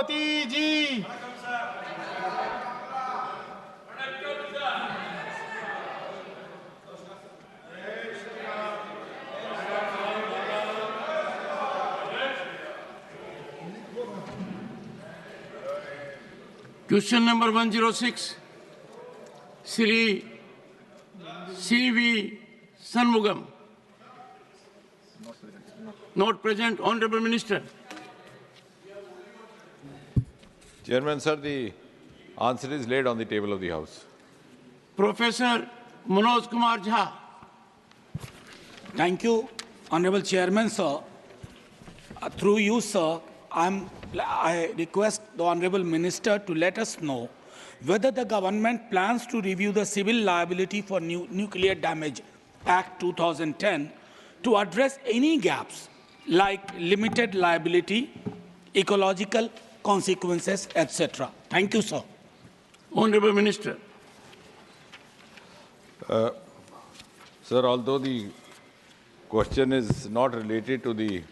सभापति जी। Question number 106, Sri C.V. Shanmugam. Not present. Honorable Minister. Chairman, sir, the answer is laid on the table of the House. Professor Manoj Kumar Jha. Thank you, Honorable Chairman, sir. Through you, sir, I request the Honorable Minister to let us know whether the government plans to review the Civil Liability for Nuclear Damage Act 2010 to address any gaps like limited liability, ecological consequences, etc. Thank you, sir. Honorable Minister. Sir, although the question is not related to the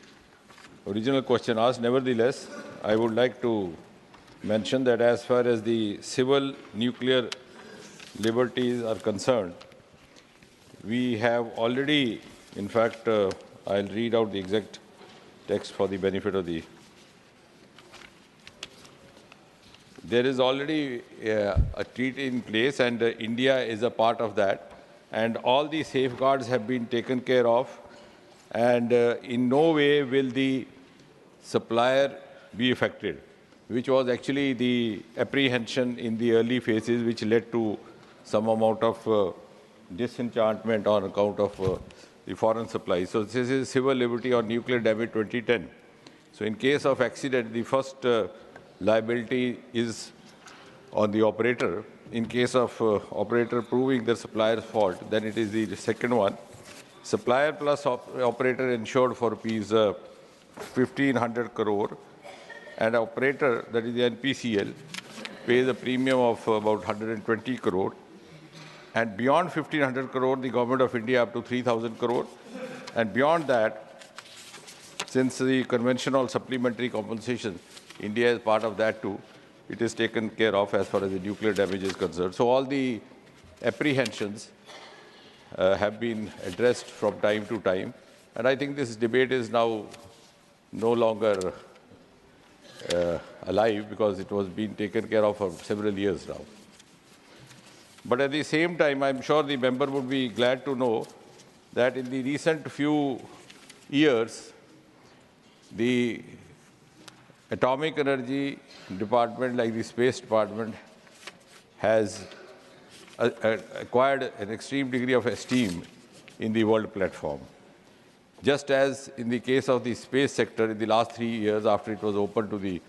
original question asked, nevertheless, I would like to mention that as far as the civil nuclear liberties are concerned, we have already, in fact, I'll read out the exact text for the benefit of the... There is already a treaty in place, and India is a part of that. And all the safeguards have been taken care of, and in no way will the supplier be affected, which was actually the apprehension in the early phases, which led to some amount of disenchantment on account of the foreign supply. So this is Civil Liberty on Nuclear Damage 2010. So in case of accident, the first liability is on the operator. In case of operator proving the supplier's fault, then it is the second one. Supplier plus operator insured for rupees 1,500 crore, and operator, that is the NPCL, pays a premium of about 120 crore. And beyond 1,500 crore, the Government of India up to 3,000 crore. And beyond that, since the conventional supplementary compensation, India is part of that too, it is taken care of as far as the nuclear damage is concerned. So all the apprehensions have been addressed from time to time. And I think this debate is now no longer alive, because it was being taken care of for several years now. But at the same time, I'm sure the member would be glad to know that in the recent few years, the Atomic Energy Department, like the Space Department, has acquired an extreme degree of esteem in the world platform. Just as in the case of the space sector, in the last 3 years after it was opened to the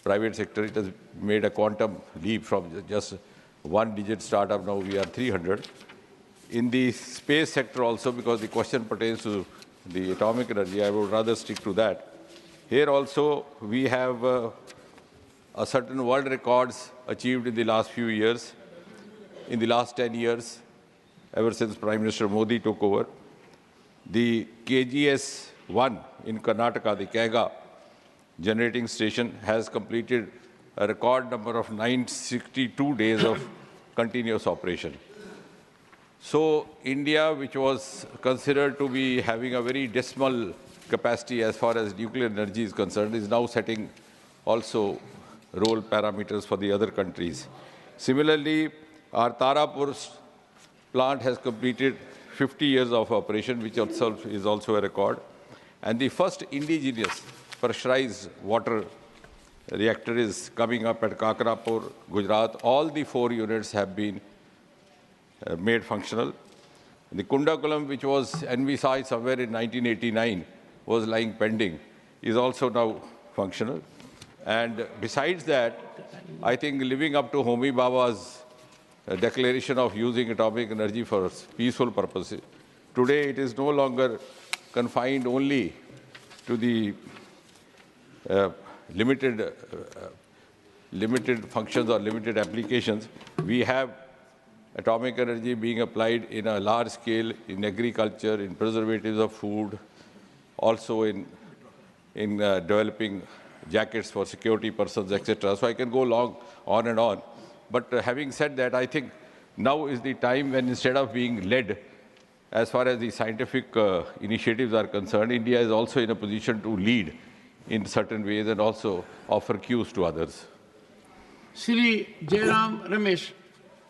private sector, it has made a quantum leap from just one-digit startup, now we are 300. In the space sector also, because the question pertains to the atomic energy, I would rather stick to that. Here also, we have a certain world records achieved in the last few years. In the last 10 years, ever since Prime Minister Modi took over, the KGS-1 in Karnataka, the Kaiga generating station, has completed a record number of 962 days of continuous operation. So India, which was considered to be having a very dismal capacity as far as nuclear energy is concerned, is now setting also role parameters for the other countries. Similarly, our Tarapur plant has completed 50 years of operation, which itself is also a record. And the first indigenous pressurized water reactor is coming up at Kakrapur, Gujarat. All the 4 units have been made functional. The Kundakulam, which was envisaged somewhere in 1989, was lying pending, is also now functional. And besides that, I think living up to Homi Baba's declaration of using atomic energy for peaceful purposes, today it is no longer confined only to the limited functions or limited applications. We have atomic energy being applied in a large scale in agriculture, in preservatives of food, also in developing jackets for security persons, etc. So I can go on and on. But having said that, I think now is the time when instead of being led, as far as the scientific initiatives are concerned, India is also in a position to lead in certain ways and also offer cues to others. Shri Jairam Ramesh.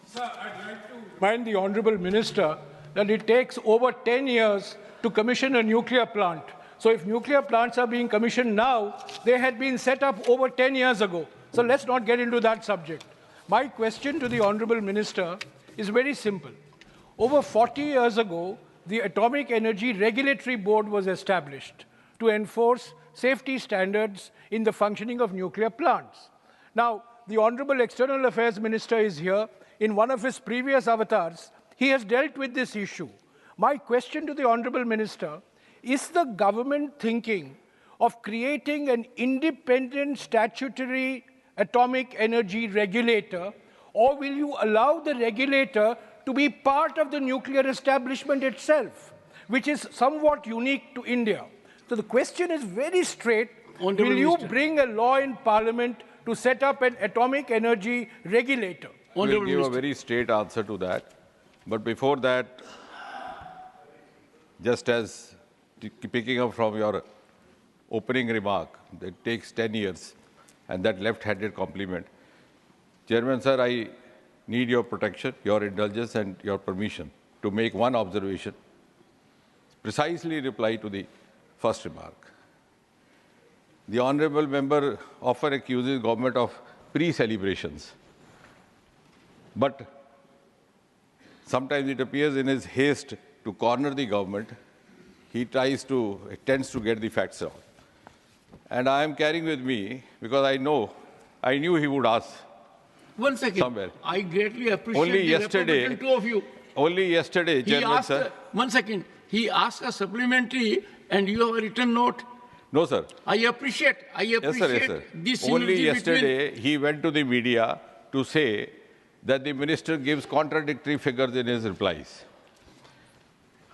Sir, I'd like to remind the Honourable Minister that it takes over 10 years to commission a nuclear plant. So if nuclear plants are being commissioned now, they had been set up over 10 years ago. So let's not get into that subject. My question to the Honourable Minister is very simple. Over 40 years ago, the Atomic Energy Regulatory Board was established to enforce safety standards in the functioning of nuclear plants. Now, the Honourable External Affairs Minister is here. In one of his previous avatars, he has dealt with this issue. My question to the Honourable Minister, is the government thinking of creating an independent statutory atomic energy regulator, or will you allow the regulator to be part of the nuclear establishment itself, which is somewhat unique to India? So the question is very straight. Honourable Will you Minister. bring a law in Parliament to set up an atomic energy regulator? We'll give a very straight answer to that. But before that, just as picking up from your opening remark, that takes 10 years, and that left-handed compliment. Chairman, sir, I need your protection, your indulgence, and your permission to make one observation, precisely reply to the first remark. The honourable member often accuses government of pre-celebrations. But sometimes it appears in his haste to corner the government, he tends to get the facts wrong. And I am carrying with me, because I knew he would ask. 1 second. Somewhere. I greatly appreciate Only the yesterday, reputation, two of you. Only yesterday, He Chairman, asked, sir. 1 second. He asked a supplementary and you have a written note. No, sir. I appreciate Yes, sir. this Only synergy yesterday, he went to the media to say that the minister gives contradictory figures in his replies.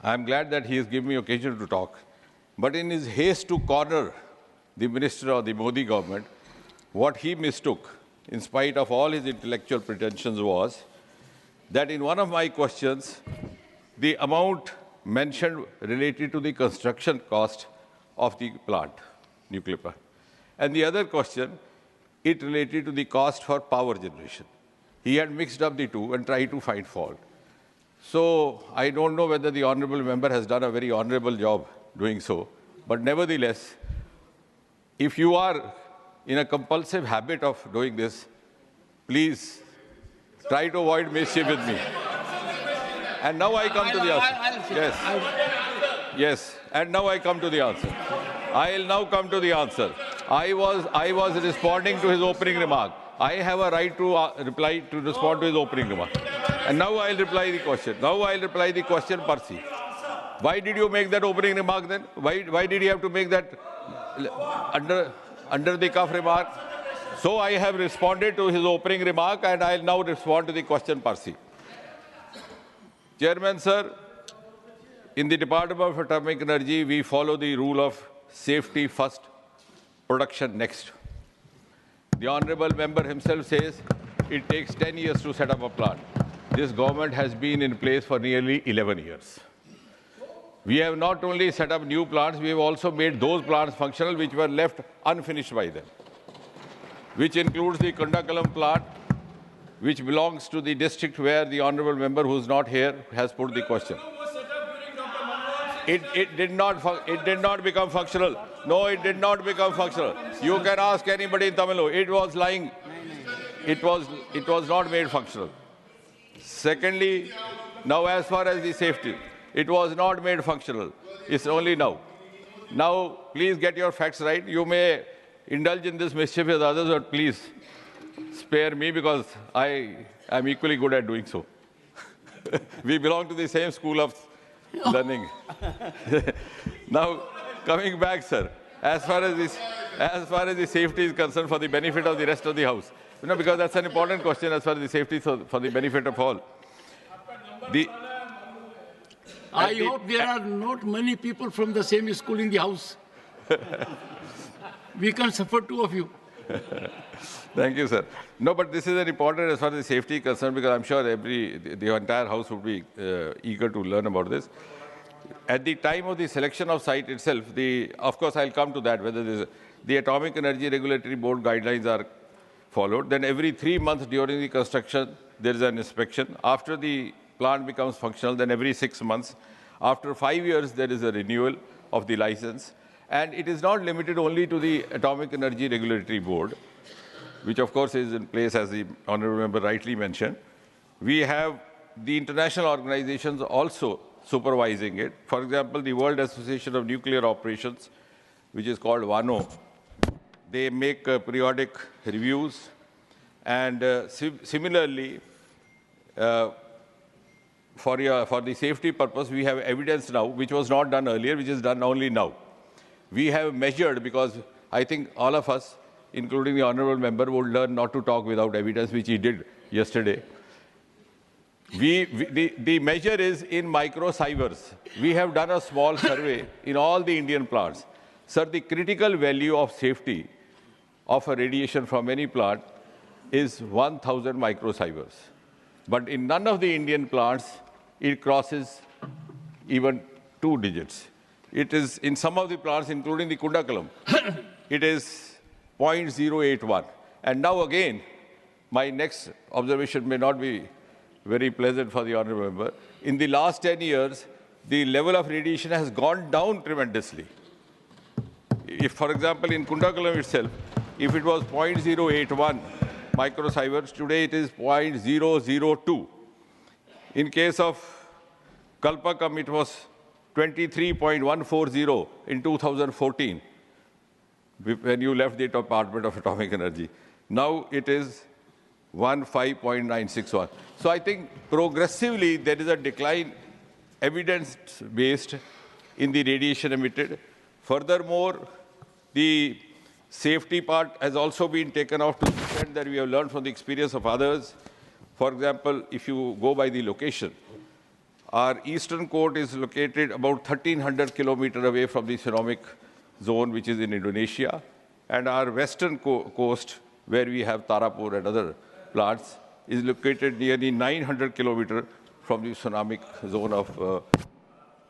I am glad that he has given me occasion to talk. But in his haste to corner the minister of the Modi government, what he mistook, in spite of all his intellectual pretensions, was that in one of my questions, the amount mentioned related to the construction cost of the plant, nuclear plant. And the other question, it related to the cost for power generation. He had mixed up the two and tried to find fault. So I don't know whether the honourable member has done a very honourable job doing so. But nevertheless, if you are in a compulsive habit of doing this, please try to avoid mischief with me. And now I come to the answer. Yes. And now I come to the answer. I'll now come to the answer. I was responding to his opening remark. I have a right to respond to his opening remark. And now I'll reply the question. Now I'll reply the question, Percy. Why did you make that opening remark then? Why did you have to make that under the cuff remark? So I have responded to his opening remark and I'll now respond to the question, Percy. Chairman, sir, in the Department of Atomic Energy, we follow the rule of safety first, production next. The honourable member himself says it takes 10 years to set up a plant. This government has been in place for nearly 11 years. We have not only set up new plants, we have also made those plants functional which were left unfinished by them, which includes the Kundakalam plant, which belongs to the district where the honourable member who is not here has put the question. It did not become functional. No, it did not become functional. You can ask anybody in Tamil Nadu. It was lying. It was not made functional. Secondly, now as far as the safety, it was not made functional. It's only now. Now, please get your facts right. You may indulge in this mischief with others, but please spare me because I am equally good at doing so. We belong to the same school of learning. Now, coming back, sir, as far as the safety is concerned, for the benefit of the rest of the House, because that's an important question as far as the safety, so for the benefit of all. I hope there are not many people from the same school in the House. we can suffer two of you. Thank you, sir. No, but this is an important as far as the safety is concerned, because I'm sure the entire House would be eager to learn about this. At the time of the selection of site itself, of course, I'll come to that, whether the Atomic Energy Regulatory Board guidelines are followed. Then every 3 months during the construction, there is an inspection. After the plant becomes functional, then every 6 months. After 5 years, there is a renewal of the license. And it is not limited only to the Atomic Energy Regulatory Board, which of course is in place, as the Honourable Member rightly mentioned. We have the international organizations also supervising it. For example, the World Association of Nuclear Operations, which is called WANO, they make periodic reviews. And similarly, for the safety purpose, we have evidence now, which was not done earlier, which is done only now. We have measured, because I think all of us, including the Honourable Member, would learn not to talk without evidence, which he did yesterday. The measure is in microsieverts. We have done a small survey in all the Indian plants. Sir, the critical value of safety of a radiation from any plant is 1,000 microsieverts. But in none of the Indian plants, it crosses even 2 digits. It is in some of the plants, including the Kundakalam, it is 0.081. And now again, my next observation may not be very pleasant for the Honourable Member. In the last 10 years, the level of radiation has gone down tremendously. If, for example, in Kundakalam itself, if it was 0.081 microsieverts, today it is 0.002. In case of Kalpakam, it was 23.140 in 2014, when you left the Department of Atomic Energy. Now it is 15.961. So I think progressively there is a decline, evidence-based, in the radiation emitted. Furthermore, the safety part has also been taken off to the extent that we have learned from the experience of others. For example, if you go by the location, our eastern coast is located about 1,300 kilometers away from the tsunamic zone, which is in Indonesia. And our western coast, where we have Tarapur and other plants, is located nearly 900 kilometers from the tsunamic zone of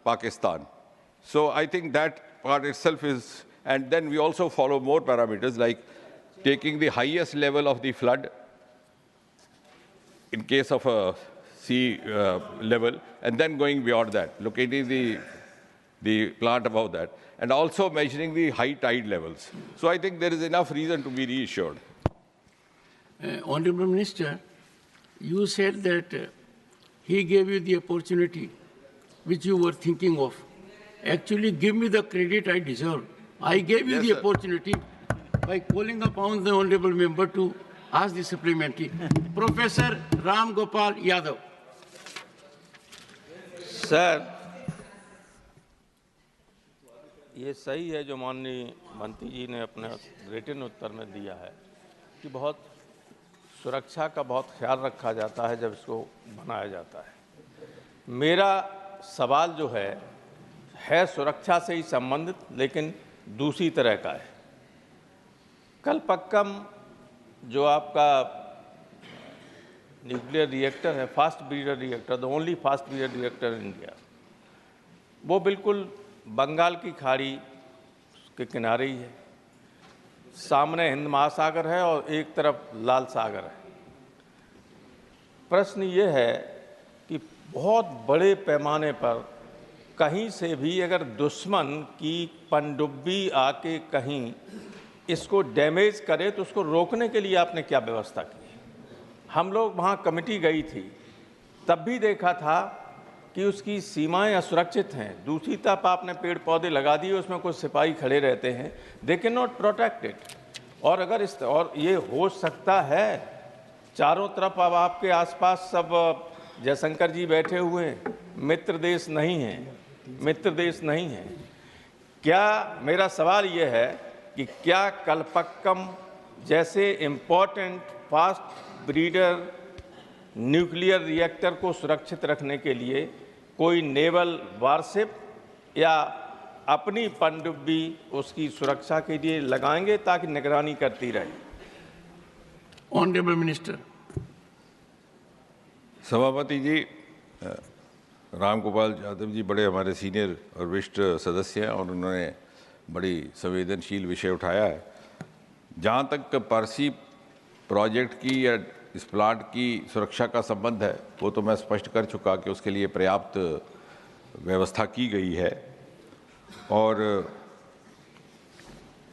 Pakistan. So I think that part itself is, and then we also follow more parameters, like taking the highest level of the flood in case of a sea level, and then going beyond that, locating the plant above that, and also measuring the high tide levels. So I think there is enough reason to be reassured. Honourable Minister, you said that he gave you the opportunity which you were thinking of. Actually, give me the credit I deserve. I gave you the opportunity by calling upon the Honourable Member to ask the supplementary. Professor Ram Gopal Yadav. Sir, ये सही है जो माननीय मंत्री जी ने अपने written उत्तर में दिया है कि बहुत सुरक्षा का बहुत ख्याल रखा जाता है जब इसको बनाया जाता है। मेरा सवाल जो है सुरक्षा से ही संबंधित, लेकिन दूसरी तरह का है। कलपक्कम जो आपका न्यूक्लियर रिएक्टर है, fast breeder reactor, the only fast breeder reactor in India, वो बिल्कुल बंगाल की खाड़ी के किनारे ही है। सामने हिंद महासागर है और एक तरफ लाल सागर है। प्रश्न ये है कि बहुत बड़े पैमाने पर कहीं से भी अगर दुश्मन की पनडुब्बी आके कहीं इसको डैमेज करे तो उसको रोकने के लिए आपने क्या व्यवस्था की? हम लोग वहाँ कमेटी गई थी, तब भी देखा था कि उसकी सीमाएं असुरक्षित हैं। दूसरी तरफ आपने पेड़ पौधे लगा दिए, उसमें कुछ सिपाही खड़े रहते हैं, they can not protect it. और अगर और ये हो सकता है, चारों तरफ अब आपके आसपास सब जयशंकर जी बैठे हुए हैं, मित्र देश नहीं हैं, क्या, मेरा सवाल ये है कि क्या कलपक्कम जैसे important fast breeder nuclear reactor को सुरक्षित रखने के लिए कोई नेवल वारशिप या अपनी पनडुब्बी उसकी सुरक्षा के लिए लगाएंगे ताकि निगरानी करती रहे। Honourable minister. सभापति जी, राम गोपाल यादव जी बड़े हमारे सीनियर और वरिष्ठ सदस्य हैं और उन्होंने बड़ी संवेदनशील विषय उठाया है। जहाँ तक पारसी प्रोजेक्ट की या इस प्लांट की सुरक्षा का संबंध है, वो तो मैं स्पष्ट कर चुका कि उसके लिए पर्याप्त व्यवस्था की गई है। और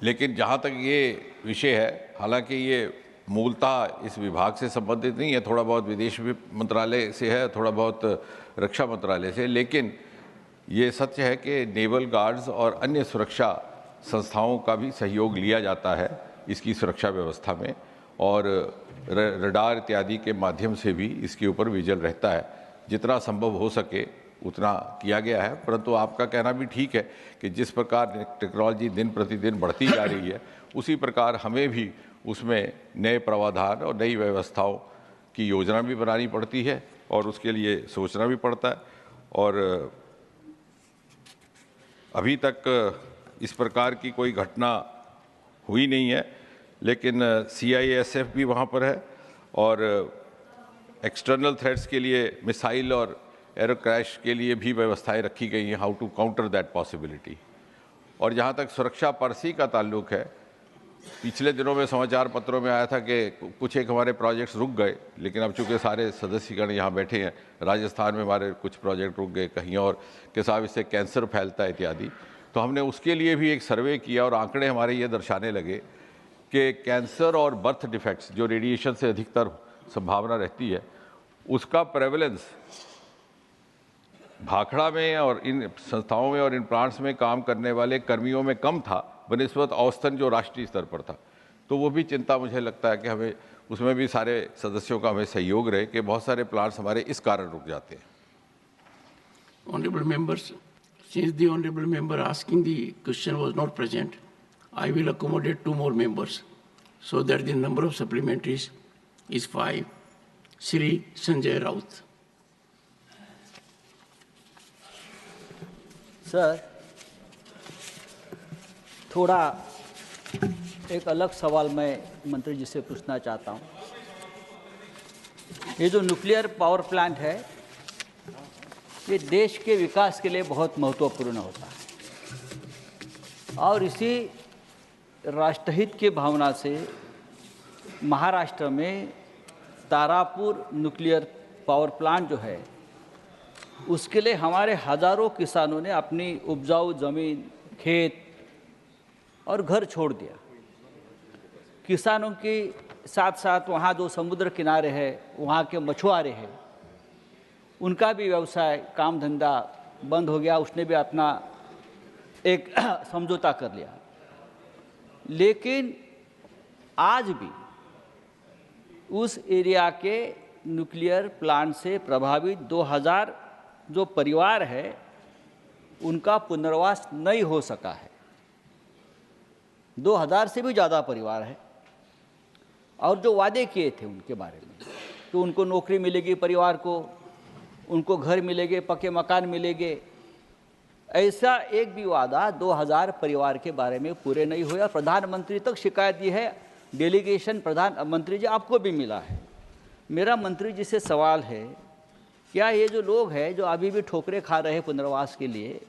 लेकिन जहाँ तक ये विषय है, हालांकि ये मूलतः इस विभाग से संबंधित नहीं है, थोड़ा बहुत विदेश मंत्रालय से है, थोड़ा बहुत रक्षा मंत्रालय से, लेकिन ये सत्य है कि नेवल गार्ड्स और अन्य सुरक्षा संस्थाओं का भी सहयोग लिया जाता है इसकी सुरक्षा व्यवस्था में, और रडार इत्यादि के माध्यम से भी इसके ऊपर विजिल रहता है। जितना संभव हो सके उतना किया गया है, परंतु आपका कहना भी ठीक है कि जिस प्रकार टेक्नोलॉजी दिन प्रतिदिन बढ़ती जा रही है, उसी प्रकार हमें भी उसमें नए प्रावधान और नई व्यवस्थाओं की योजना भी बनानी पड़ती है और उसके लिए सोचना भी पड़ता है। और अभी तक इस प्रकार की कोई घटना हुई नहीं है, लेकिन CISF भी वहाँ पर है और एक्सटर्नल थ्रेट्स के लिए मिसाइल और एरो क्रैश के लिए भी व्यवस्थाएं रखी गई हैं, how to counter that possibility. और जहाँ तक सुरक्षा परसी का ताल्लुक है, पिछले दिनों में समाचार पत्रों में आया था कि कुछ एक हमारे प्रोजेक्ट्स रुक गए, लेकिन अब चूँकि सारे सदस्यगण यहाँ बैठे हैं, राजस्थान में हमारे कुछ प्रोजेक्ट रुक गए, कहीं और के साथ इससे कैंसर फैलता है इत्यादि, तो हमने उसके लिए भी एक सर्वे किया और आंकड़े हमारे ये दर्शाने लगे कि कैंसर और बर्थ डिफेक्ट्स जो रेडिएशन से अधिकतर संभावना रहती है, उसका प्रेवलेंस भाखड़ा में और इन संस्थाओं में और इन प्लांट्स में काम करने वाले कर्मियों में कम था बनिस्बत औसतन जो राष्ट्रीय स्तर पर था। तो वो भी चिंता मुझे लगता है कि हमें उसमें भी सारे सदस्यों का हमें सहयोग रहे कि बहुत सारे प्लांट्स हमारे इस कारण रुक जाते हैं। Honorable members, since the honorable member asking the question was not present, I will accommodate 2 more members so that the number of supplementaries is 5. Shri Sanjay Raut. Sir, थोड़ा एक अलग सवाल मैं मंत्री जी से पूछना चाहता हूँ। ये जो न्यूक्लियर पावर प्लांट है, ये देश के विकास के लिए बहुत महत्वपूर्ण होता है और इसी राष्ट्रहित की भावना से महाराष्ट्र में तारापुर न्यूक्लियर पावर प्लांट जो है, उसके लिए हमारे हजारों किसानों ने अपनी उपजाऊ ज़मीन, खेत और घर छोड़ दिया। किसानों के साथ साथ वहाँ जो समुद्र किनारे है, वहाँ के मछुआरे हैं, उनका भी व्यवसाय, काम धंधा बंद हो गया। उसने भी अपना एक समझौता कर लिया। लेकिन आज भी उस एरिया के न्यूक्लियर प्लांट से प्रभावित 2000 जो परिवार है, उनका पुनर्वास नहीं हो सका है। 2000 से भी ज़्यादा परिवार है और जो वादे किए थे उनके बारे में, तो उनको नौकरी मिलेगी, परिवार को उनको घर मिलेंगे, पक्के मकान मिलेंगे, ऐसा एक भी वादा 2000 परिवार के बारे में पूरे नहीं हुआ। प्रधानमंत्री तक शिकायत दी है, डेलीगेशन प्रधानमंत्री जी आपको भी मिला है। मेरा मंत्री जी से सवाल है, क्या ये जो लोग हैं जो अभी भी ठोकरें खा रहे हैं पुनर्वास के लिए,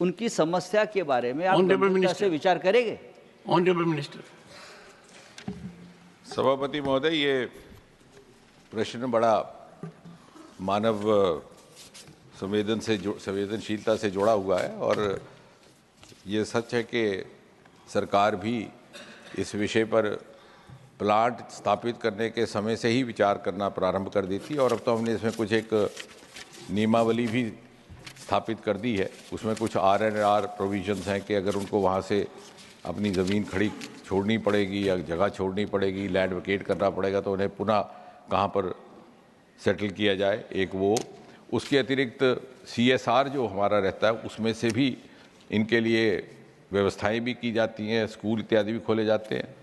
उनकी समस्या के बारे में आप गंभीरता से विचार करेंगे? Honourable minister. सभापति महोदय, ये प्रश्न बड़ा मानव संवेदनशीलता से जुड़ा हुआ है और ये सच है कि सरकार भी इस विषय पर प्लांट स्थापित करने के समय से ही विचार करना प्रारंभ कर दी थी और अब तो हमने इसमें कुछ एक नियमावली भी स्थापित कर दी है। उसमें कुछ R&R प्रोविजंस हैं कि अगर उनको वहाँ से अपनी ज़मीन खड़ी छोड़नी पड़ेगी या जगह छोड़नी पड़ेगी, लैंड वेकेट करना पड़ेगा, तो उन्हें पुनः कहाँ पर सेटल किया जाए। एक वो, उसके अतिरिक्त CSR जो हमारा रहता है, उसमें से भी इनके लिए व्यवस्थाएं भी की जाती हैं, स्कूल इत्यादि भी खोले जाते हैं।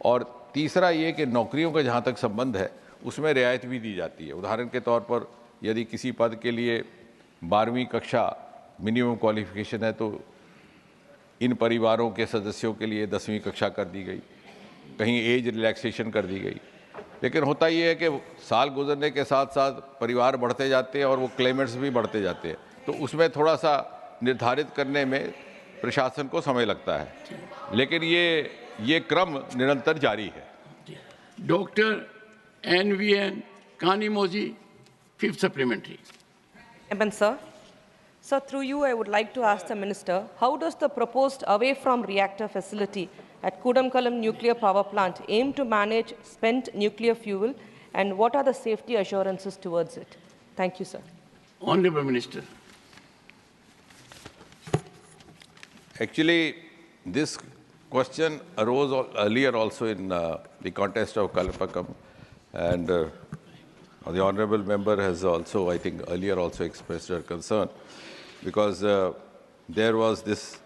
और तीसरा ये कि नौकरियों का जहाँ तक संबंध है, उसमें रियायत भी दी जाती है। उदाहरण के तौर पर यदि किसी पद के लिए 12वीं कक्षा मिनिमम क्वालिफिकेशन है, तो इन परिवारों के सदस्यों के लिए 10वीं कक्षा कर दी गई, कहीं एज रिलैक्सेशन कर दी गई। लेकिन होता ये है कि साल गुजरने के साथ साथ परिवार बढ़ते जाते हैं और वो क्लेमेंट्स भी बढ़ते जाते हैं, तो उसमें थोड़ा सा निर्धारित करने में प्रशासन को समय लगता है, लेकिन ये क्रम निरंतर जारी है। Doctor NVN Kanimoji, fifth supplementary. Sir. Sir, through you, I would like to ask the Minister, how does the proposed away-from-reactor facility at Kudamkalam Nuclear Power Plant aim to manage spent nuclear fuel, and what are the safety assurances towards it? Thank you, sir. Honorable Minister. Actually, this question arose earlier also in the context of Kalpakam, and the honourable member has also, I think, earlier also expressed her concern, because there was this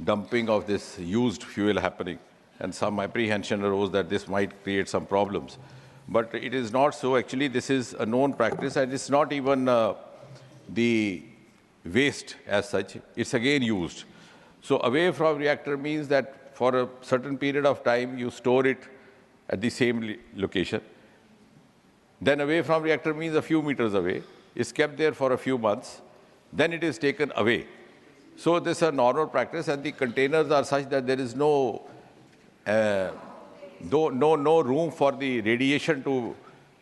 dumping of this used fuel happening, and some apprehension arose that this might create some problems. But it is not so. Actually, this is a known practice, and it's not even the waste as such. It's again used. So away from reactor means that for a certain period of time, you store it at the same location. Then away from reactor means a few meters away. It's kept there for a few months. Then it is taken away. So this is a normal practice, and the containers are such that there is no room for the radiation to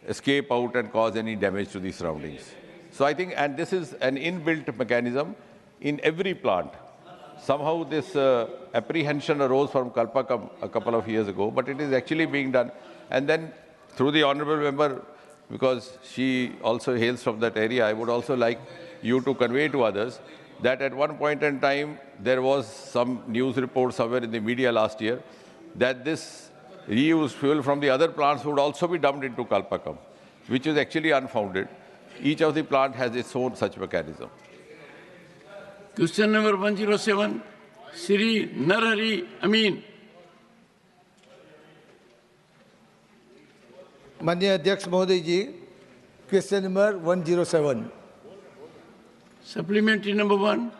escape out and cause any damage to the surroundings. So I think, and this is an inbuilt mechanism in every plant. Somehow this apprehension arose from Kalpakam a couple of years ago, but it is actually being done. And then through the honourable member, because she also hails from that area, I would also like you to convey to others that at one point in time, there was some news report somewhere in the media last year that this reused fuel from the other plants would also be dumped into Kalpakam, which is actually unfounded. Each of the plant has its own such mechanism. Question number 107, Shri Narhari Amin. माननीय अध्यक्ष महोदय जी, question number 107. Supplementary number 1,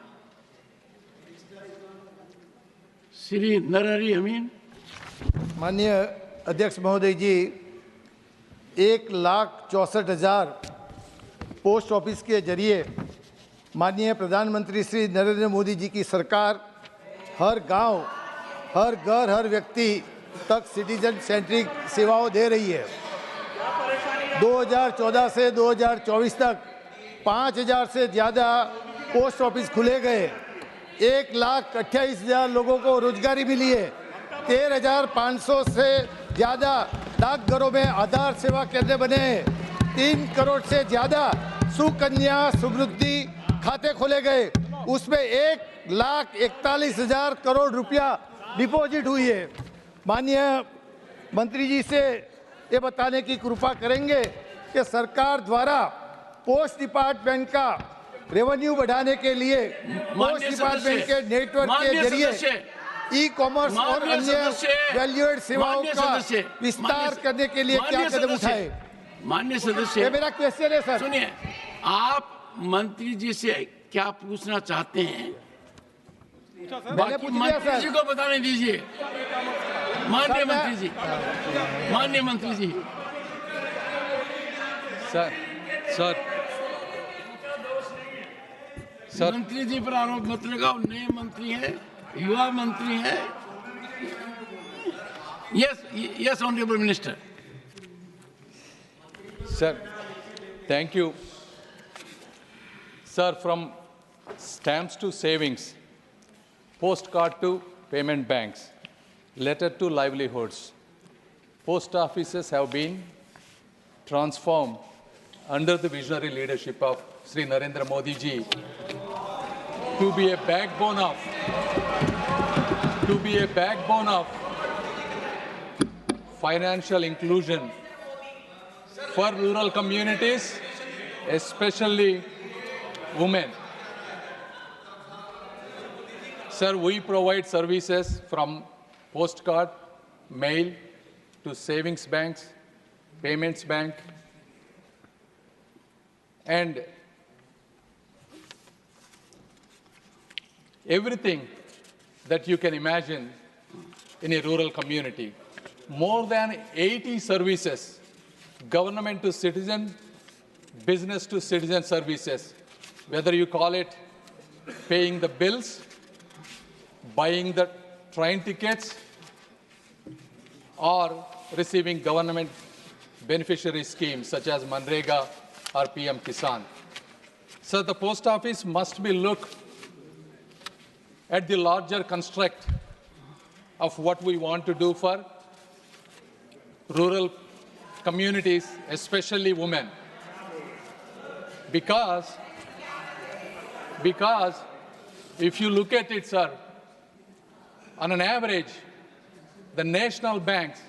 Shri Narhari Amin. माननीय अध्यक्ष महोदय जी, 1,64,000 post office के जरिए माननीय प्रधानमंत्री श्री नरेंद्र मोदी जी की सरकार हर गांव, हर घर, हर व्यक्ति तक सिटीजन सेंट्रिक सेवाओं दे रही है। 2014 से 2024 तक 5,000 से ज़्यादा पोस्ट ऑफिस खुले गए, 1,28,000 लोगों को रोजगारी मिली है, 13,500 से ज़्यादा डाकघरों में आधार सेवा केंद्र बने हैं, 3 करोड़ से ज़्यादा सुकन्या समृद्धि खाते खोले गए, उसमें 1,41,000 करोड़ रुपया डिपॉजिट हुई है। माननीय मंत्री जी से ये बताने की कृपा करेंगे कि सरकार द्वारा पोस्ट डिपार्टमेंट का रेवेन्यू बढ़ाने के लिए पोस्ट डिपार्टमेंट के नेटवर्क के जरिए ई कॉमर्स और अन्य वैल्यूएड सेवाओं का विस्तार करने के लिए क्या कदम उठाए? माननीय सदस्य, ये मेरा क्वेश्चन है सर। सुनिए, आप मंत्री जी से क्या पूछना चाहते हैं? बाकी मंत्री जी को बताने दीजिए। माननीय मंत्री जी, माननीय मंत्री जी। सर मंत्री जी पर आरोप मत लगाओ, नए मंत्री हैं, युवा मंत्री हैं। Yes honourable minister. Sir, thank you. Sir, from stamps to savings, postcard to payment banks, letter to livelihoods, post offices have been transformed under the visionary leadership of Sri Narendra Modi ji to be a backbone of financial inclusion for rural communities, especially women. Sir, we provide services from postcard, mail to savings banks, payments bank, and everything that you can imagine in a rural community. More than 80 services, government to citizen, business to citizen services, whether you call it paying the bills, buying the train tickets, or receiving government beneficiary schemes such as Manrega or PM Kisan. So the post office must be looked at the larger construct of what we want to do for rural communities, especially women. Because if you look at it, sir, on an average, the national banks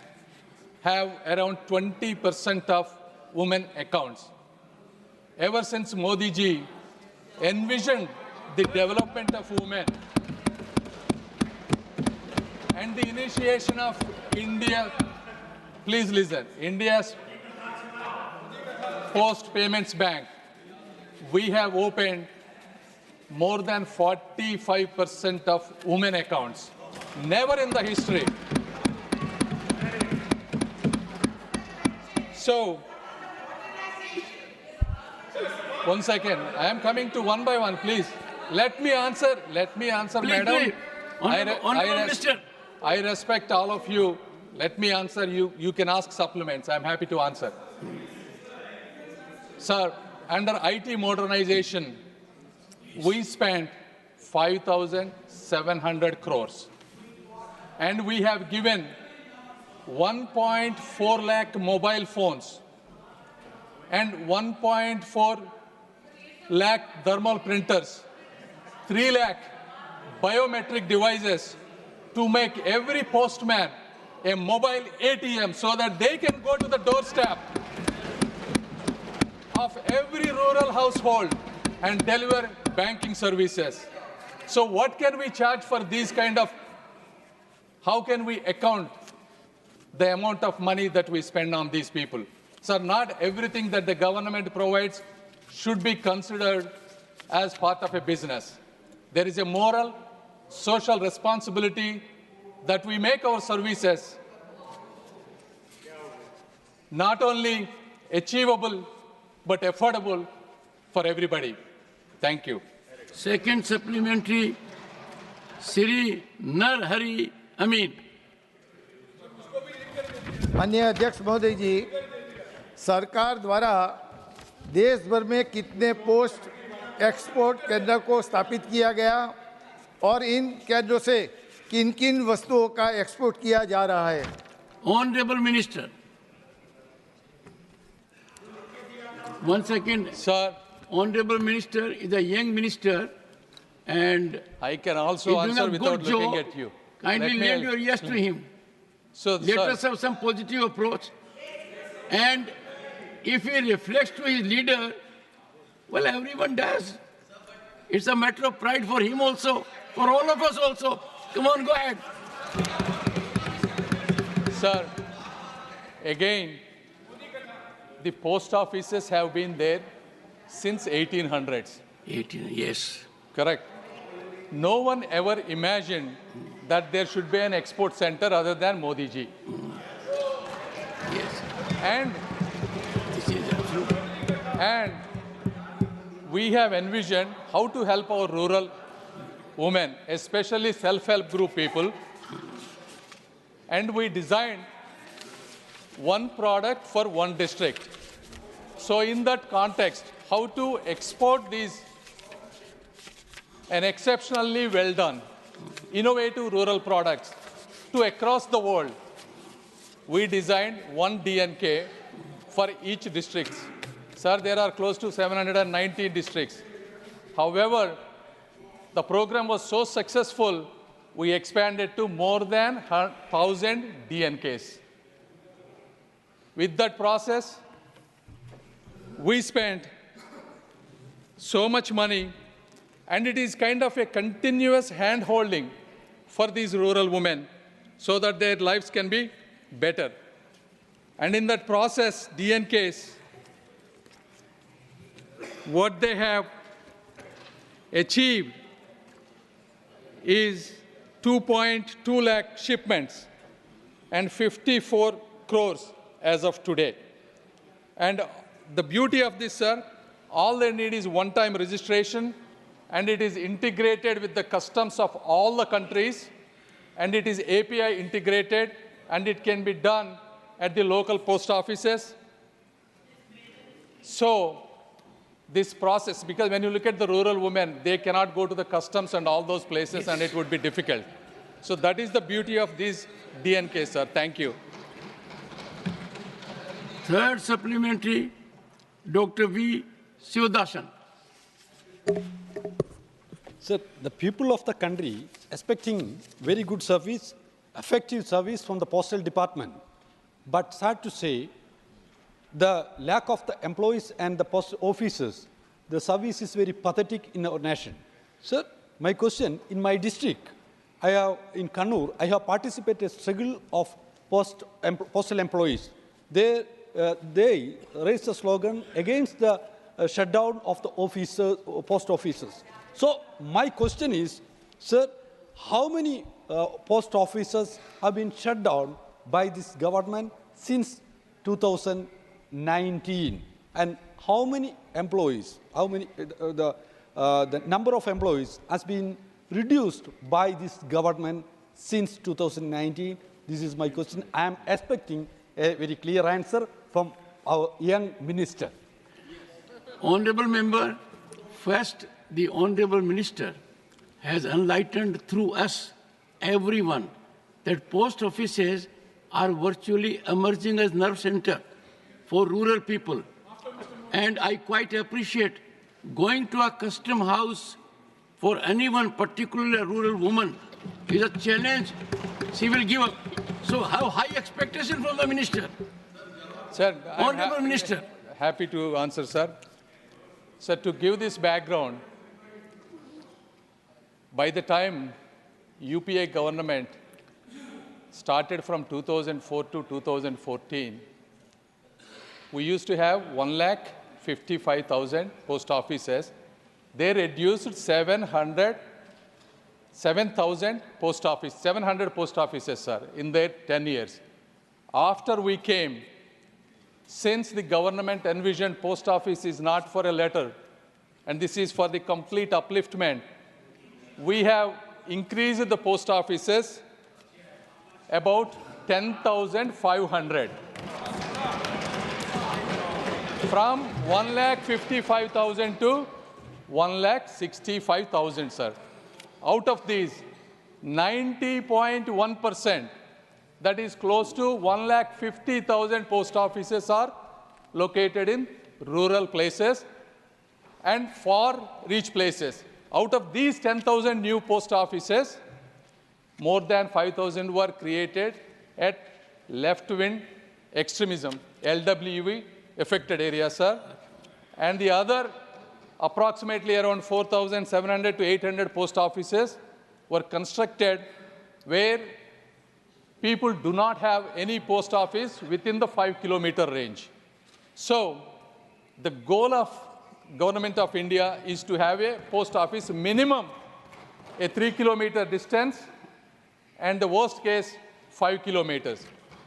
have around 20% of women accounts. Ever since Modi ji envisioned the development of women and the initiation of India, please listen, India's Post Payments Bank, we have opened more than 45% of women accounts. Never in the history. So, one second. I am coming to one by one, please. Let me answer, madam. I respect all of you. Let me answer you. You can ask supplements. I am happy to answer. Sir, under IT modernization, we spent 5,700 crores. And we have given 1.4 lakh mobile phones and 1.4 lakh thermal printers, 3 lakh biometric devices to make every postman a mobile ATM so that they can go to the doorstep of every rural household and deliver banking services. So what can we charge for these kind of, how can we account the amount of money that we spend on these people? So not everything that the government provides should be considered as part of a business. There is a moral, social responsibility that we make our services not only achievable, but affordable for everybody. Thank you. Second supplementary, Sri Narhari Amin. माननीय अध्यक्ष महोदय जी, सरकार द्वारा देश भर में कितने post export केंद्र को स्थापित किया गया और इन केंद्रों से किन किन वस्तुओं का एक्सपोर्ट किया जा रहा है? Honorable Minister. One second. Sir. Honorable Minister is a young minister and I can also answer without looking at you. Kindly lend your ears to him. So, let us have some positive approach. And if he reflects to his leader, well, everyone does. It's a matter of pride for him also, for all of us also. Come on, go ahead. Sir, again, the post offices have been there since 1800s. 18, yes. Correct. No one ever imagined that there should be an export center other than Modi ji. Yes. And this is absolute. And we have envisioned how to help our rural women, especially self-help group people. And we designed one product for one district. So in that context, how to export these an exceptionally well done, innovative rural products to across the world. We designed one DNK for each district. Sir, there are close to 790 districts. However, the program was so successful, we expanded to more than 1,000 DNKs. With that process, we spent so much money, and it is kind of a continuous hand-holding for these rural women so that their lives can be better. And in that process, DNKs, what they have achieved is 2.2 lakh shipments and 54 crores as of today. And the beauty of this, sir, all they need is one-time registration, and it is integrated with the customs of all the countries, and it is API integrated, and it can be done at the local post offices. So this process, because when you look at the rural women, they cannot go to the customs and all those places, and it would be difficult. So that is the beauty of these DNK, sir. Thank you. Third supplementary, Dr. V. Sivadathan. Sir, the people of the country expecting very good service, effective service from the postal department. But sad to say, the lack of the employees and the post officers, the service is very pathetic in our nation. Sir, my question, in my district, in Kannur, I have participated in a struggle of postal employees. They raised a slogan against the shutdown of the post offices. So my question is, sir, how many post offices have been shut down by this government since 2019? And how many employees, the number of employees has been reduced by this government since 2019? This is my question. I am expecting a very clear answer from our young minister. Honorable member, first, the Honorable Minister has enlightened through us, everyone, that post offices are virtually emerging as nerve center for rural people. And I quite appreciate going to a custom house for anyone, particularly a rural woman, is a challenge she will give up. So have high expectation from the minister. Sir, Honorable Minister. Happy to answer, sir. Sir, to give this background, by the time UPA government started from 2004 to 2014, we used to have 1,55,000 post offices. They reduced 700 7,000 post office, 700 post offices, sir, in their 10 years. After we came, since the government envisioned post office is not for a letter, and this is for the complete upliftment, we have increased the post offices about 10,500. From 1,55,000 to 1,65,000, sir. Out of these, 90.1%, that is close to 1,50,000 post offices are located in rural places and far-reach places. Out of these 10,000 new post offices, more than 5,000 were created at left-wing extremism, LWE, affected areas, sir. And the other, approximately around 4,700 to 800 post offices were constructed where people do not have any post office within the 5-kilometer range. So the goal of Government of India is to have a post office minimum a 3-kilometer distance and the worst case 5 kilometers.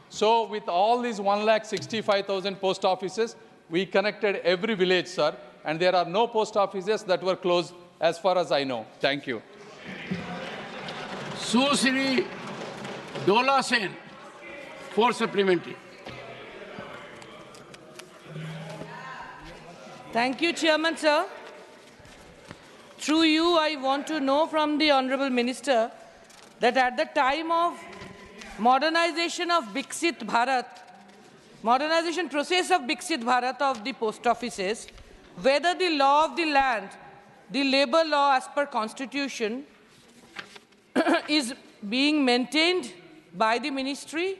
So with all these 1,65,000 post offices, we connected every village, sir, and there are no post offices that were closed as far as I know. Thank you. Susri Dola Sen, for supplementary. Thank you, Chairman, sir. Through you, I want to know from the Honourable Minister that at the time of modernization of Biksit Bharat, modernization process of Biksit Bharat of the post offices, whether the law of the land, the labour law as per constitution, is being maintained by the ministry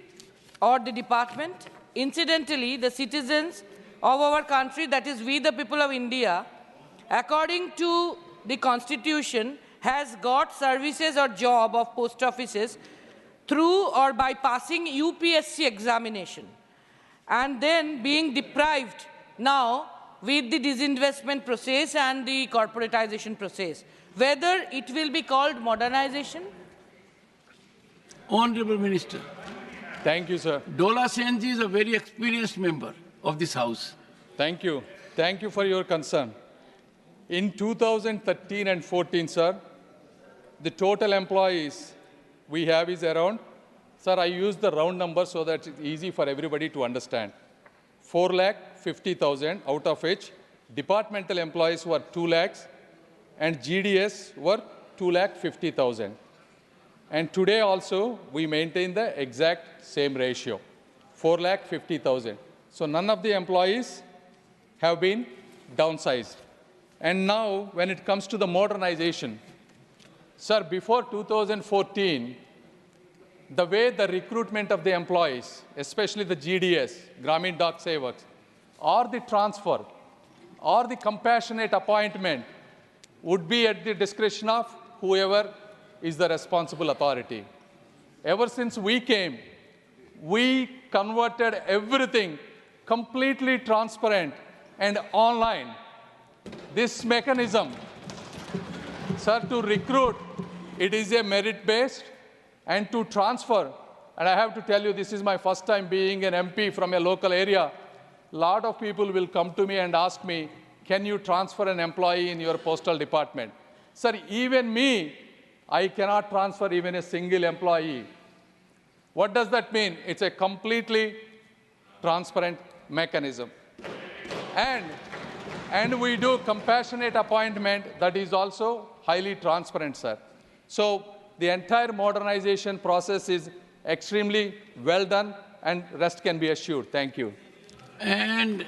or the department. Incidentally, the citizens of our country, that is we the people of India, according to the constitution, has got services or job of post offices through or by passing UPSC examination, and then being deprived now with the disinvestment process and the corporatization process. Whether it will be called modernization Honorable Minister, Thank you, sir. Dola Senji is a very experienced member of this House. Thank you. Thank you for your concern. In 2013 and 14, sir, the total employees we have is around, sir, I use the round number so that it's easy for everybody to understand. 4,50,000, out of which departmental employees were 2 lakhs and GDS were 2,50,000. And today also, we maintain the exact same ratio, 4,50,000. So none of the employees have been downsized. And now, when it comes to the modernization, sir, before 2014, the way the recruitment of the employees, especially the GDS, Gramin Dak Sevaks, or the transfer, or the compassionate appointment would be at the discretion of whoever is the responsible authority. Ever since we came, we converted everything completely transparent and online. This mechanism, sir, to recruit, it is a merit-based, and to transfer, and I have to tell you, this is my first time being an MP from a local area. A lot of people will come to me and ask me, can you transfer an employee in your postal department? Sir, even me, I cannot transfer even a single employee. What does that mean? It's a completely transparent mechanism. And we do compassionate appointment that is also highly transparent, sir. So the entire modernization process is extremely well done, and rest can be assured. Thank you. And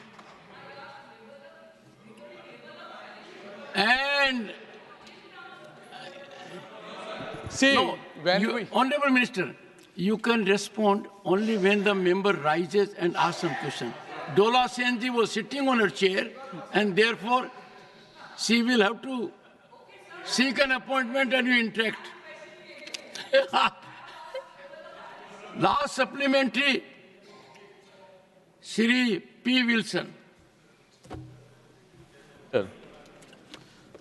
see, no, Honorable Minister, you can respond only when the member rises and asks some question. Dola Senji was sitting on her chair, and therefore she will have to seek an appointment and you interact. Last supplementary, Shri P. Wilson.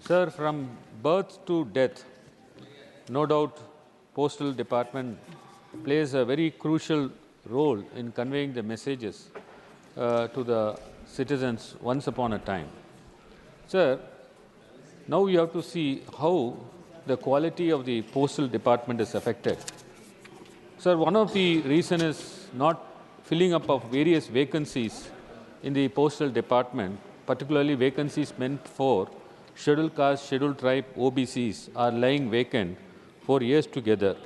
Sir, from birth to death, no doubt Postal Department plays a very crucial role in conveying the messages to the citizens once upon a time. Sir, now you have to see how the quality of the Postal Department is affected. Sir, one of the reasons is not filling up of various vacancies in the Postal Department, particularly vacancies meant for scheduled caste, scheduled tribe, OBCs are lying vacant for years together.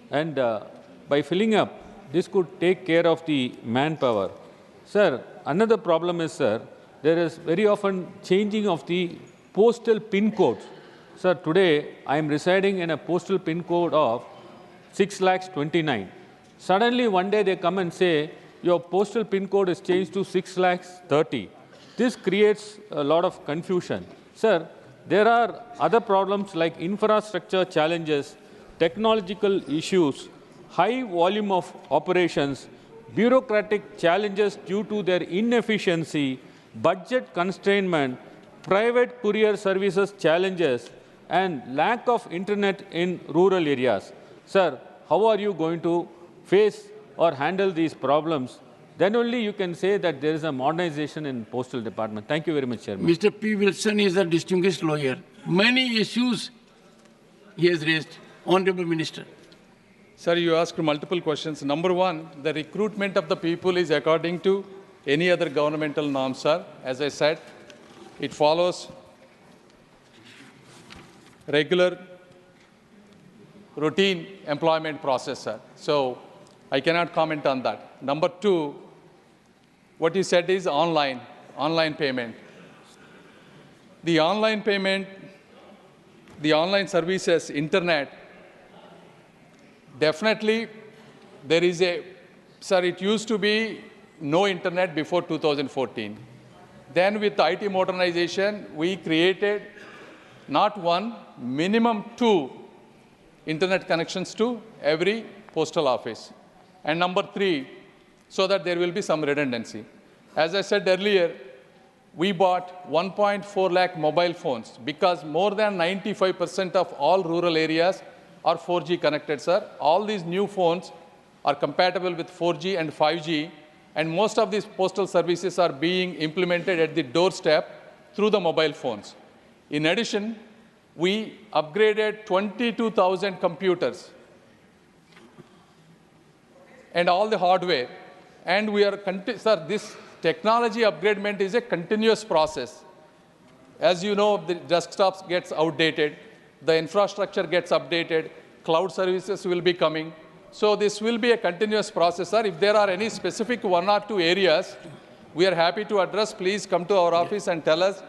And by filling up, this could take care of the manpower. Sir, another problem is, sir, there is very often changing of the postal pin codes. Sir, today I am residing in a postal pin code of 6,29,000. Suddenly one day they come and say, your postal pin code is changed to 6,30,000. This creates a lot of confusion. Sir, there are other problems like infrastructure challenges, technological issues, high volume of operations, bureaucratic challenges due to their inefficiency, budget constraint, private courier services challenges, and lack of internet in rural areas. Sir, how are you going to face or handle these problems? Then only you can say that there is a modernization in Postal Department. Thank you very much, Chairman. Mr. P. Wilson is a distinguished lawyer. Many issues he has raised. Honorable Minister. Sir, you asked multiple questions. Number one, the recruitment of the people is according to any other governmental norm, sir. As I said, it follows regular, routine employment process, sir. So I cannot comment on that. Number two, what you said is online payment. The online payment, the online services, internet, definitely there is a, sir, it used to be no internet before 2014. Then with IT modernization, we created not one, minimum 2 internet connections to every postal office. And number 3, so that there will be some redundancy. As I said earlier, we bought 1.4 lakh mobile phones because more than 95% of all rural areas are 4G connected, sir. All these new phones are compatible with 4G and 5G, and most of these postal services are being implemented at the doorstep through the mobile phones. In addition, we upgraded 22,000 computers and all the hardware. And we are, sir, this technology upgradement is a continuous process. As you know, the desktops gets outdated, the infrastructure gets updated, cloud services will be coming. So this will be a continuous process, sir. If there are any specific 1 or 2 areas we are happy to address, please come to our office and tell us,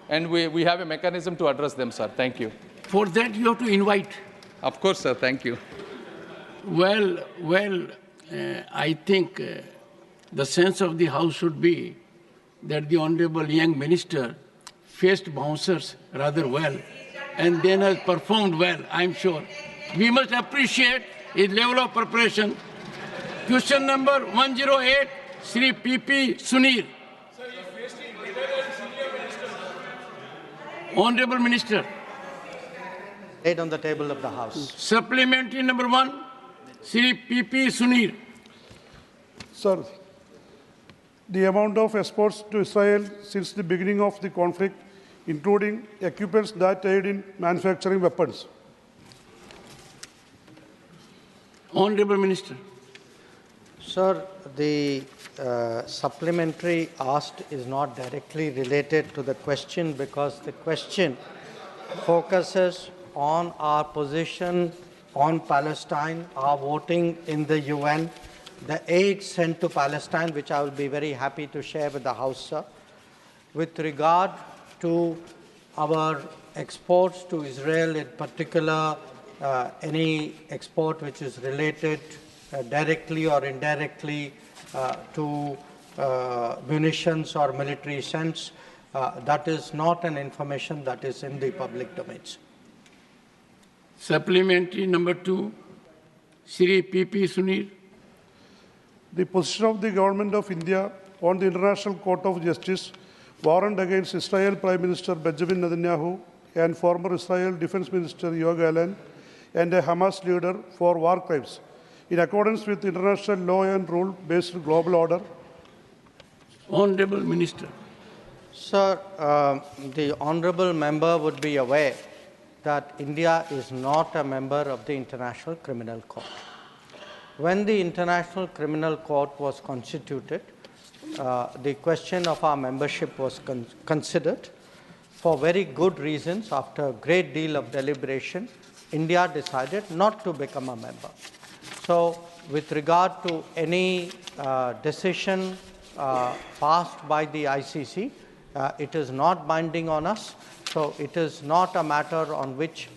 and we have a mechanism to address them, sir. Thank you. For that, you have to invite. Of course, sir. Thank you. Well, I think the sense of the House should be that the Honorable young Minister faced bouncers rather well and then has performed well, I'm sure. We must appreciate his level of preparation. Question number 108, Sri P.P. Sunir. Honorable Minister. Laid on the table of the House. Supplementary number 1, Sri P.P. Sunir. Sir, the amount of exports to Israel since the beginning of the conflict, including equipments that aid in manufacturing weapons. Honorable Minister. Sir, the supplementary asked is not directly related to the question because the question focuses on our position on Palestine, our voting in the UN, the aid sent to Palestine, which I will be very happy to share with the House, sir. With regard to our exports to Israel, in particular, any export which is related directly or indirectly to munitions or military sense, that is not an information that is in the public domains. Supplementary number 2, Sri P.P. Sunir. The position of the Government of India on the International Court of Justice warrant against Israel Prime Minister Benjamin Netanyahu and former Israel Defense Minister Yoav Gallant and a Hamas leader for war crimes, in accordance with international law and rule-based global order. Honorable Minister. Sir, the Honorable Member would be aware that India is not a member of the International Criminal Court. When the International Criminal Court was constituted, the question of our membership was considered. For very good reasons, after a great deal of deliberation, India decided not to become a member. So, with regard to any decision passed by the ICC, it is not binding on us. So, it is not a matter on which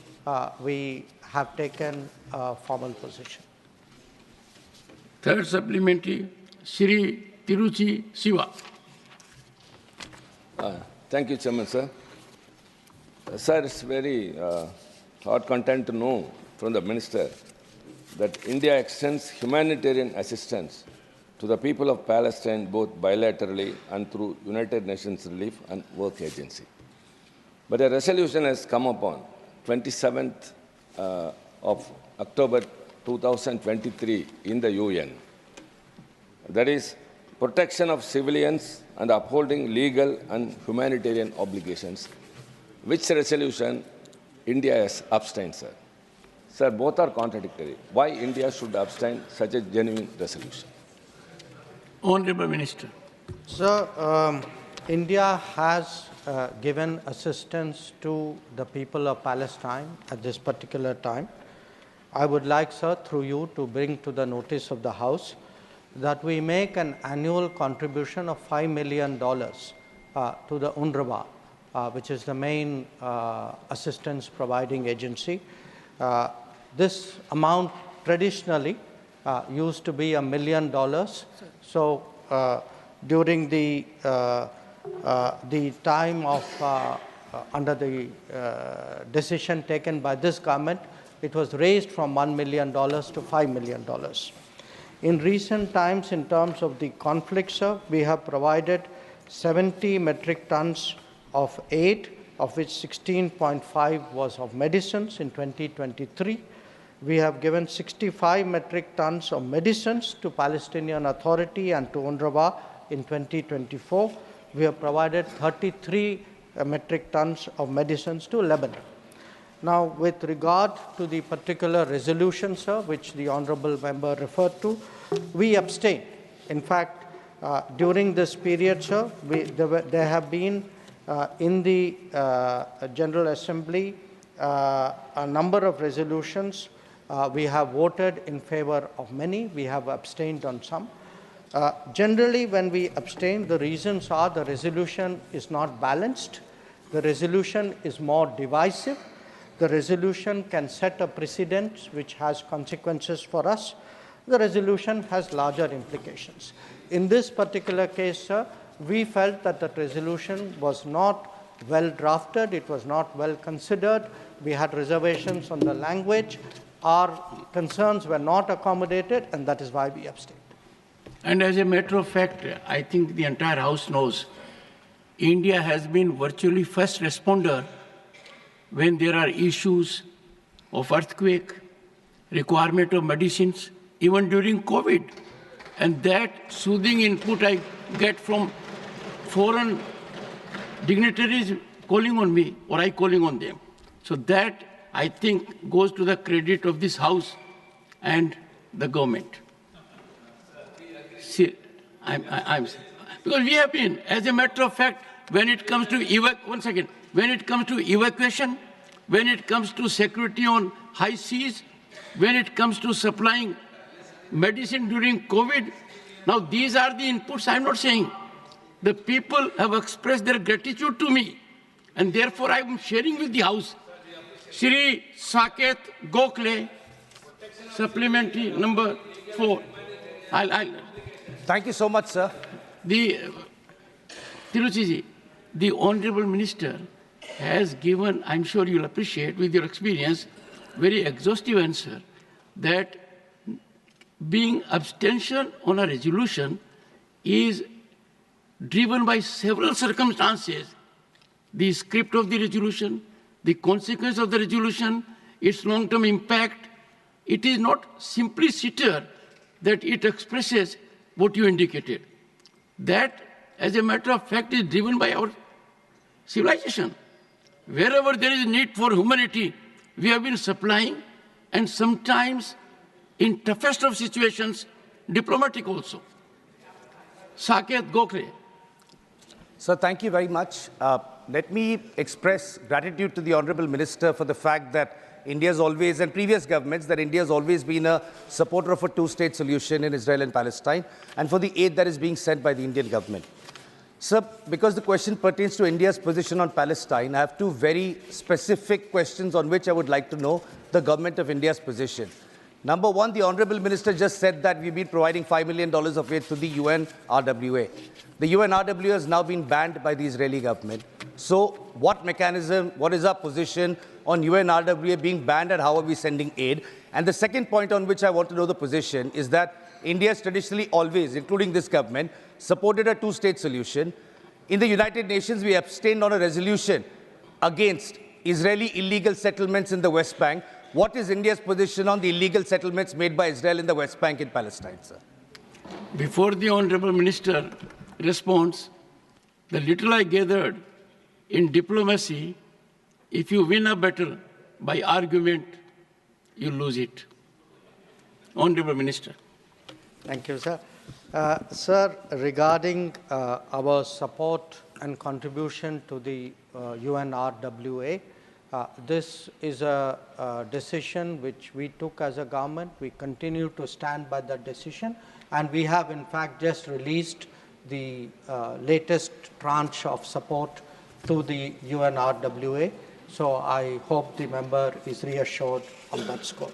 we have taken a formal position. Third supplementary, Sri Tiruchi Siva. Thank you, Chairman, sir. Sir, it's very hard content to know from the Minister that India extends humanitarian assistance to the people of Palestine both bilaterally and through United Nations Relief and Work Agency. But a resolution has come upon 27th of October 2023 in the UN. That is protection of civilians and upholding legal and humanitarian obligations, which resolution India has abstained, sir. Sir, both are contradictory. Why India should abstain such a genuine resolution? Honorable Minister. Sir, India has given assistance to the people of Palestine at this particular time. I would like, sir, through you to bring to the notice of the House that we make an annual contribution of $5 million to the UNRWA, which is the main assistance providing agency. This amount traditionally used to be $1 million. So during the time of under the decision taken by this government, it was raised from $1 million to $5 million. In recent times, in terms of the conflict, sir, we have provided 70 metric tons of aid, of which 16.5 was of medicines in 2023. We have given 65 metric tons of medicines to Palestinian Authority and to UNRWA in 2024. We have provided 33 metric tons of medicines to Lebanon. Now, with regard to the particular resolution, sir, which the honourable member referred to, we abstained. In fact, during this period, sir, there have been in the General Assembly a number of resolutions. We have voted in favour of many. We have abstained on some. Generally, when we abstain, the reasons are the resolution is not balanced. The resolution is more divisive. The resolution can set a precedent which has consequences for us. The resolution has larger implications. In this particular case, sir, we felt that the resolution was not well drafted. It was not well considered. We had reservations on the language. Our concerns were not accommodated, and that is why we abstained. And as a matter of fact, I think the entire House knows, India has been virtually first responder when there are issues of earthquake, requirement of medicines, even during COVID. And that soothing input I get from foreign dignitaries calling on me, or I calling on them. So that, I think, goes to the credit of this House and the government. See, because we have been, as a matter of fact, when it comes to when it comes to evacuation, when it comes to security on high seas, when it comes to supplying medicine during COVID, now these are the inputs. I'm not saying. The people have expressed their gratitude to me, and therefore I am sharing with the House. Shri Saket Gokhale, supplementary number 4. Thank you so much, sir. Tiruchiji, the Honorable Minister has given, I'm sure you'll appreciate with your experience, very exhaustive answer that being abstention on a resolution is driven by several circumstances. The script of the resolution, the consequence of the resolution, its long-term impact. It is not simpliciter that it expresses what you indicated. That, as a matter of fact, is driven by our civilization. Wherever there is a need for humanity, we have been supplying, and sometimes, in toughest of situations, diplomatic also. Saket Gokhale. Sir, thank you very much. Let me express gratitude to the Honourable Minister for the fact that India has always, and previous governments, that India has always been a supporter of a two-state solution in Israel and Palestine, and for the aid that is being sent by the Indian government. Sir, because the question pertains to India's position on Palestine, I have two very specific questions on which I would like to know the government of India's position. Number one, the Honourable Minister just said that we've been providing $5 million of aid to the UN RWA. The UN RWA has now been banned by the Israeli government. So what mechanism, what is our position on UN RWA being banned, and how are we sending aid? And the second point on which I want to know the position is that India has traditionally always, including this government, supported a two-state solution. In the United Nations, we abstained on a resolution against Israeli illegal settlements in the West Bank. What is India's position on the illegal settlements made by Israel in the West Bank and Palestine, sir? Before the Honourable Minister responds, the little I gathered in diplomacy, if you win a battle by argument, you lose it. Honourable Minister. Thank you, sir. Sir, regarding our support and contribution to the UNRWA, this is a decision which we took as a government. We continue to stand by that decision, and we have in fact just released the latest tranche of support to the UNRWA. So I hope the member is reassured on that score.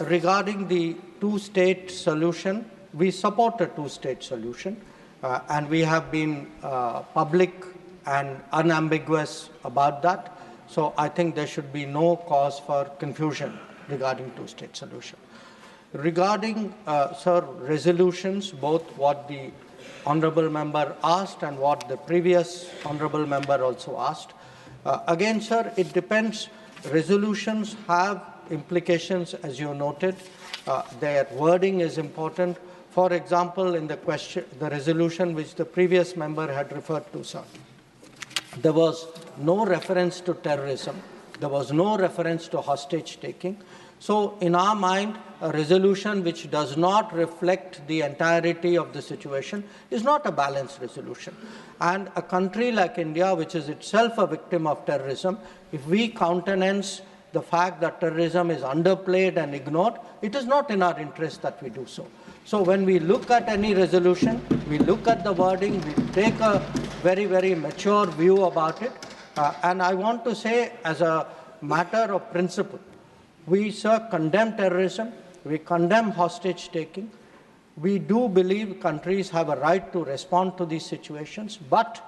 Regarding the two-state solution, we support a two-state solution, and we have been public and unambiguous about that. So I think there should be no cause for confusion regarding two-state solution. Regarding, sir, resolutions, both what the honourable member asked and what the previous honourable member also asked, again, sir, it depends. Resolutions have implications, as you noted. Their wording is important. For example, in the resolution which the previous member had referred to, sir, there was no reference to terrorism. There was no reference to hostage-taking. So, in our mind, a resolution which does not reflect the entirety of the situation is not a balanced resolution. And a country like India, which is itself a victim of terrorism, if we countenance the fact that terrorism is underplayed and ignored, it is not in our interest that we do so. So when we look at any resolution, we look at the wording, we take a very, very mature view about it. And I want to say, as a matter of principle, we, sir, condemn terrorism, we condemn hostage-taking. We do believe countries have a right to respond to these situations, but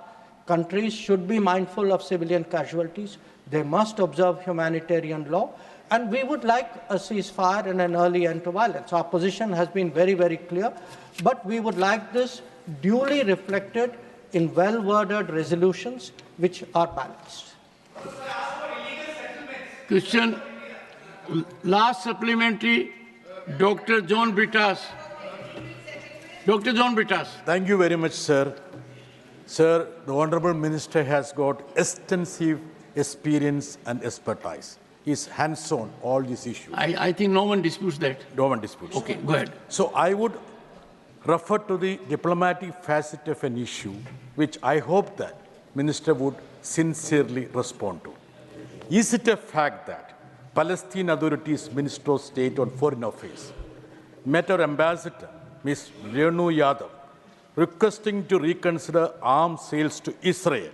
countries should be mindful of civilian casualties. They must observe humanitarian law, and we would like a ceasefire and an early end to violence. Our position has been very, very clear, but we would like this duly reflected in well-worded resolutions which are balanced. Question. Last supplementary, Dr. John Britas. Dr. John Britas. Thank you very much, sir. Sir, the Honorable Minister has got extensive experience and expertise. He's hands-on all these issues. I think no one disputes that. No one disputes. Okay, go ahead. So I would refer to the diplomatic facet of an issue, which I hope that Minister would sincerely respond to. Is it a fact that Palestine Authority's Minister of State on Foreign Affairs met our ambassador, Ms. Renu Yadav, requesting to reconsider arms sales to Israel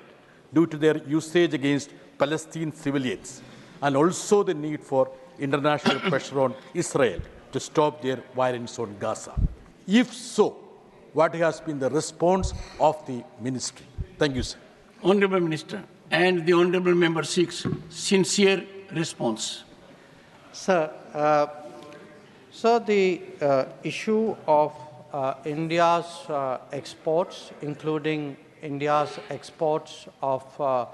due to their usage against Palestinian civilians, and also the need for international pressure on Israel to stop their violence on Gaza? If so, what has been the response of the ministry? Thank you, sir. Honorable Minister, and the Honorable Member seeks sincere response. Sir, so the issue of India's exports, including India's exports of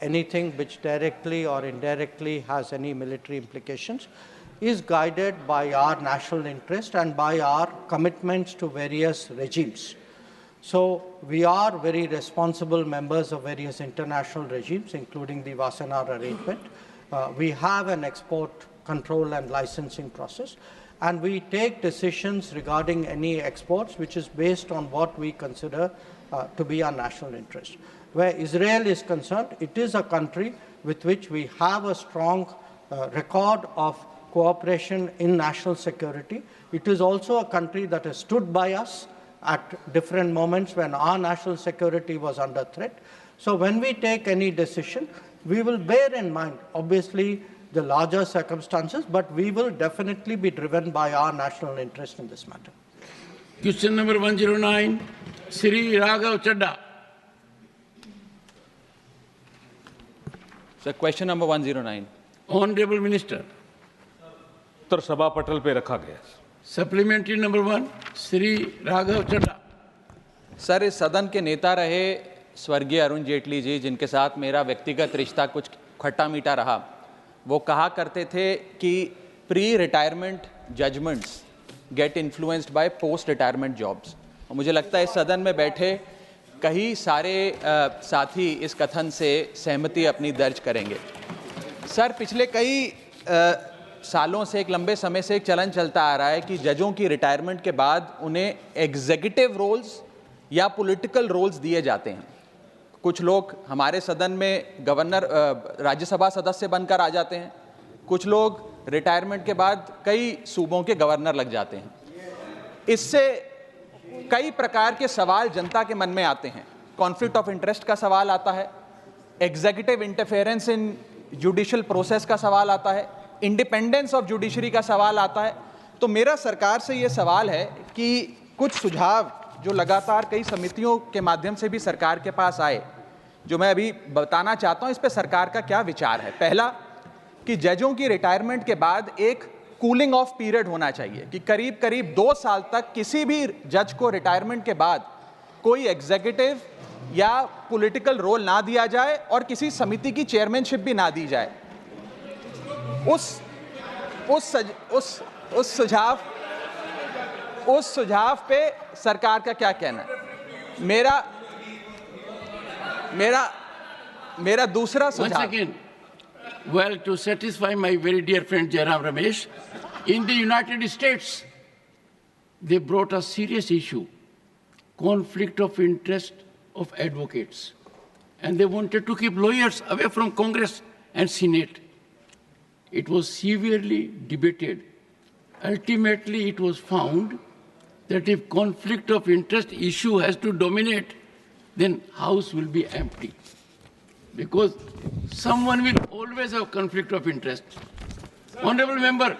anything which directly or indirectly has any military implications, is guided by our national interest and by our commitments to various regimes. So we are very responsible members of various international regimes, including the Wassenaar arrangement. We have an export control and licensing process, and we take decisions regarding any exports which is based on what we consider to be our national interest. Where Israel is concerned, it is a country with which we have a strong record of cooperation in national security. It is also a country that has stood by us at different moments when our national security was under threat. So when we take any decision, we will bear in mind, obviously, the larger circumstances, but we will definitely be driven by our national interest in this matter. Question number 109, Sri Raghav Chadda. Sir, question number 109. Honorable Minister. उत्तर सभा पटल पे रखा गया. Supplementary number 1, Sri Raghav Chadda. Sir, इस सदन के नेता रहे स्वर्गीय अरुण जेटली जी, जिनके साथ मेरा व्यक्तिगत रिश्ता कुछ खट्टा मीठा रहा, वो कहा करते थे कि pre retirement judgements get influenced by post retirement jobs. और मुझे लगता है इस सदन में बैठे कई सारे साथी इस कथन से सहमति अपनी दर्ज करेंगे. सर, पिछले कई सालों से, एक लंबे समय से एक चलन चलता आ रहा है कि जजों की रिटायरमेंट के बाद उन्हें एग्जीक्यूटिव रोल्स या पॉलिटिकल रोल्स दिए जाते हैं. कुछ लोग हमारे सदन में गवर्नर, राज्यसभा सदस्य बनकर आ जाते हैं, कुछ लोग रिटायरमेंट के बाद कई सूबों के गवर्नर लग जाते हैं. इससे कई प्रकार के सवाल जनता के मन में आते हैं. कॉन्फ्लिक्ट ऑफ इंटरेस्ट का सवाल आता है, एग्जीक्यूटिव इंटरफेरेंस इन जुडिशियल प्रोसेस का सवाल आता है, इंडिपेंडेंस ऑफ जुडिशरी का सवाल आता है. तो मेरा सरकार से ये सवाल है कि कुछ सुझाव जो लगातार कई समितियों के माध्यम से भी सरकार के पास आए, जो मैं अभी बताना चाहता हूं, इस पे सरकार का क्या विचार है. पहला, कि जजों की रिटायरमेंट के बाद एक कूलिंग ऑफ पीरियड होना चाहिए कि करीब करीब 2 साल तक किसी भी जज को रिटायरमेंट के बाद कोई एग्जीक्यूटिव या पॉलिटिकल रोल ना दिया जाए और किसी समिति की चेयरमैनशिप भी ना दी जाए. उस उस सुझाव पे सरकार का क्या कहना है? मेरा दूसरा सुझाव। Once again, well, to satisfy my very dear friend Jairam Ramesh, in the United States, they brought a serious issue, conflict of interest of advocates. And they wanted to keep lawyers away from Congress and Senate. It was severely debated. Ultimately, it was found that if conflict of interest issue has to dominate, then House will be empty. Because someone will always have conflict of interest. Honorable member,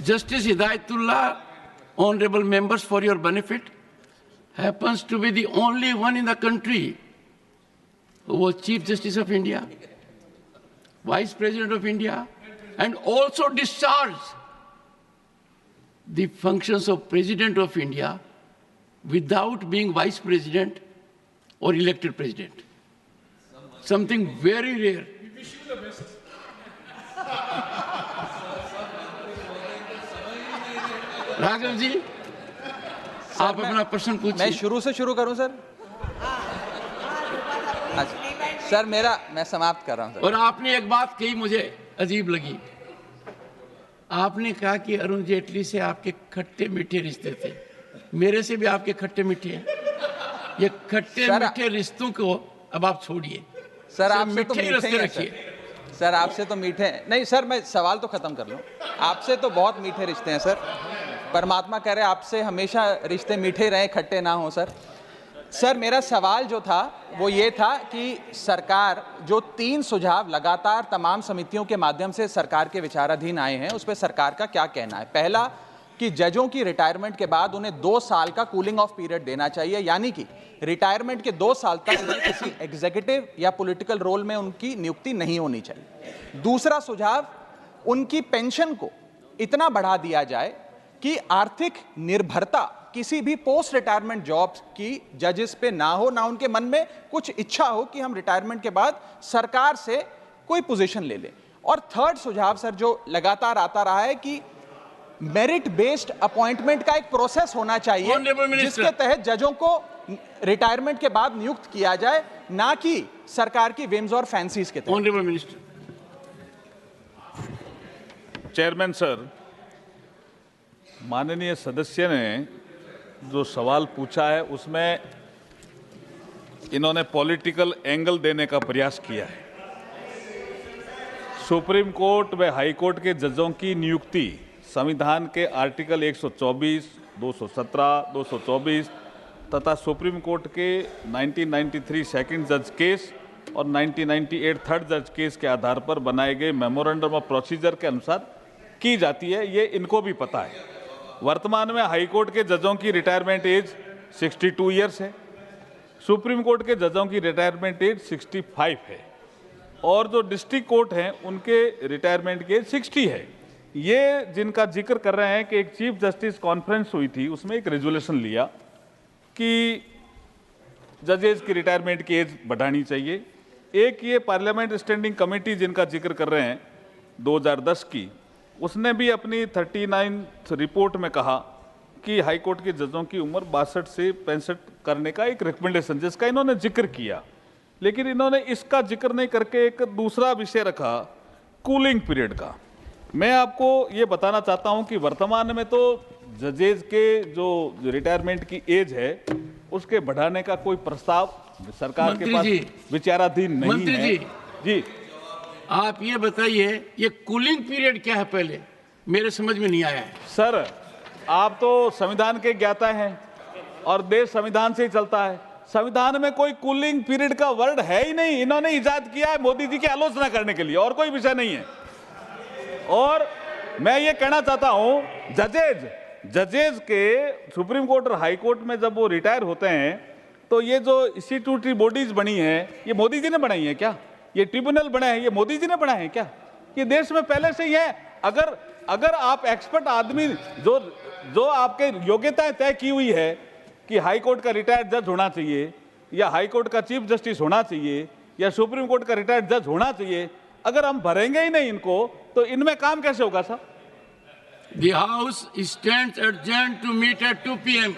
Justice Hidayatullah, honorable members, for your benefit, happens to be the only one in the country who was Chief Justice of India, Vice President of India, and also discharged the functions of President of India without being Vice President or elected President. Something very rare. We wish you the best. Raghav ji, आप अपना प्रश्न पूछिए। मैं शुरू से शुरू करूं sir? Sir मैं समाप्त कर रहा हूं सर। और आपने एक बात कही मुझे अजीब लगी। आपने कहा कि अरुण जेटली से आपके खट्टे मीठे रिश्ते थे। मेरे से भी आपके खट्टे मीठे हैं। ये खट्टे मीठे रिश्तों को अब आप छोड़िए। सर आपसे तो मीठे रिश्ते रखिए। सर आपसे तो मीठे हैं। नहीं सर, मैं सवाल तो खत्म कर लूं। आपसे तो बहुत मीठे रिश्ते हैं सर। परमात्मा कह रहे आपसे हमेशा रिश्ते मीठे रहे, खट्टे ना हो सर। सर मेरा सवाल जो था वो ये था कि सरकार जो 3 सुझाव लगातार तमाम समितियों के माध्यम से सरकार के विचाराधीन आए हैं, उस पर सरकार का क्या कहना है? पहला कि जजों की रिटायरमेंट के बाद उन्हें 2 साल का कूलिंग ऑफ पीरियड देना चाहिए, यानी कि रिटायरमेंट के 2 साल तक उन्हें किसी एग्जीक्यूटिव या पॉलिटिकल रोल में उनकी नियुक्ति नहीं होनी चाहिए। दूसरा सुझाव, उनकी पेंशन को इतना बढ़ा दिया जाए कि आर्थिक निर्भरता किसी भी पोस्ट रिटायरमेंट जॉब की जजेस पे ना हो, ना उनके मन में कुछ इच्छा हो कि हम रिटायरमेंट के बाद सरकार से कोई पोजीशन ले लें। और थर्ड सुझाव सर जो लगातार आता रहा है कि मेरिट बेस्ड अपॉइंटमेंट का एक प्रोसेस होना चाहिए जिसके तहत जजों को रिटायरमेंट के बाद नियुक्त किया जाए, ना कि सरकार की विम्स और फैंसीज के तहत। Honourable minister. चेयरमैन सर, माननीय सदस्य ने जो सवाल पूछा है उसमें इन्होंने पॉलिटिकल एंगल देने का प्रयास किया है। सुप्रीम कोर्ट व हाई कोर्ट के जजों की नियुक्ति संविधान के आर्टिकल 124, 217, 224 तथा सुप्रीम कोर्ट के 1993 सेकंड जज केस और 1998 थर्ड जज केस के आधार पर बनाए गए मेमोरेंडम ऑफ प्रोसीजर के अनुसार की जाती है। ये इनको भी पता है। वर्तमान में हाई कोर्ट के जजों की रिटायरमेंट एज 62 ईयर्स है, सुप्रीम कोर्ट के जजों की रिटायरमेंट एज 65 है और जो डिस्ट्रिक्ट कोर्ट हैं उनके रिटायरमेंट की एज 60 है। ये जिनका जिक्र कर रहे हैं कि एक चीफ जस्टिस कॉन्फ्रेंस हुई थी, उसमें एक रेजोल्यूशन लिया कि जजेस की रिटायरमेंट की एज बढ़ानी चाहिए। एक ये पार्लियामेंट स्टैंडिंग कमेटी जिनका जिक्र कर रहे हैं 2010 की, उसने भी अपनी 39 रिपोर्ट में कहा कि हाई कोर्ट के जजों की उम्र 62 से 65 करने का एक रिकमेंडेशन जिसका इन्होंने जिक्र किया, लेकिन इन्होंने इसका जिक्र नहीं करके एक दूसरा विषय रखा कूलिंग पीरियड का। मैं आपको ये बताना चाहता हूं कि वर्तमान में तो जजेज के जो रिटायरमेंट की एज है उसके बढ़ाने का कोई प्रस्ताव सरकार के पास विचाराधीन नहीं है। जी आप ये बताइए ये कूलिंग पीरियड क्या है? पहले मेरे समझ में नहीं आया है। सर आप तो संविधान के ज्ञाता हैं और देश संविधान से ही चलता है। संविधान में कोई कूलिंग पीरियड का वर्ड है ही नहीं, इन्होंने इजाद किया है मोदी जी की आलोचना करने के लिए, और कोई विषय नहीं है। और मैं ये कहना चाहता हूं जजेज के सुप्रीम कोर्ट और हाई कोर्ट में जब वो रिटायर होते हैं तो ये जो इंस्टीट्यूटरी बॉडीज बनी है ये मोदी जी ने बनाई है क्या? ये ट्रिब्यूनल बने हैं ये मोदी जी ने बनाए हैं क्या? ये देश में पहले से ही है। अगर आप एक्सपर्ट आदमी जो आपके योग्यताएं तय की हुई है कि हाई कोर्ट का रिटायर्ड जज होना चाहिए या हाई कोर्ट का चीफ जस्टिस होना चाहिए या सुप्रीम कोर्ट का रिटायर्ड जज होना चाहिए, अगर हम भरेंगे ही नहीं इनको तो इनमें काम कैसे होगा sir? The House stands adjourned to meet at 2 p.m.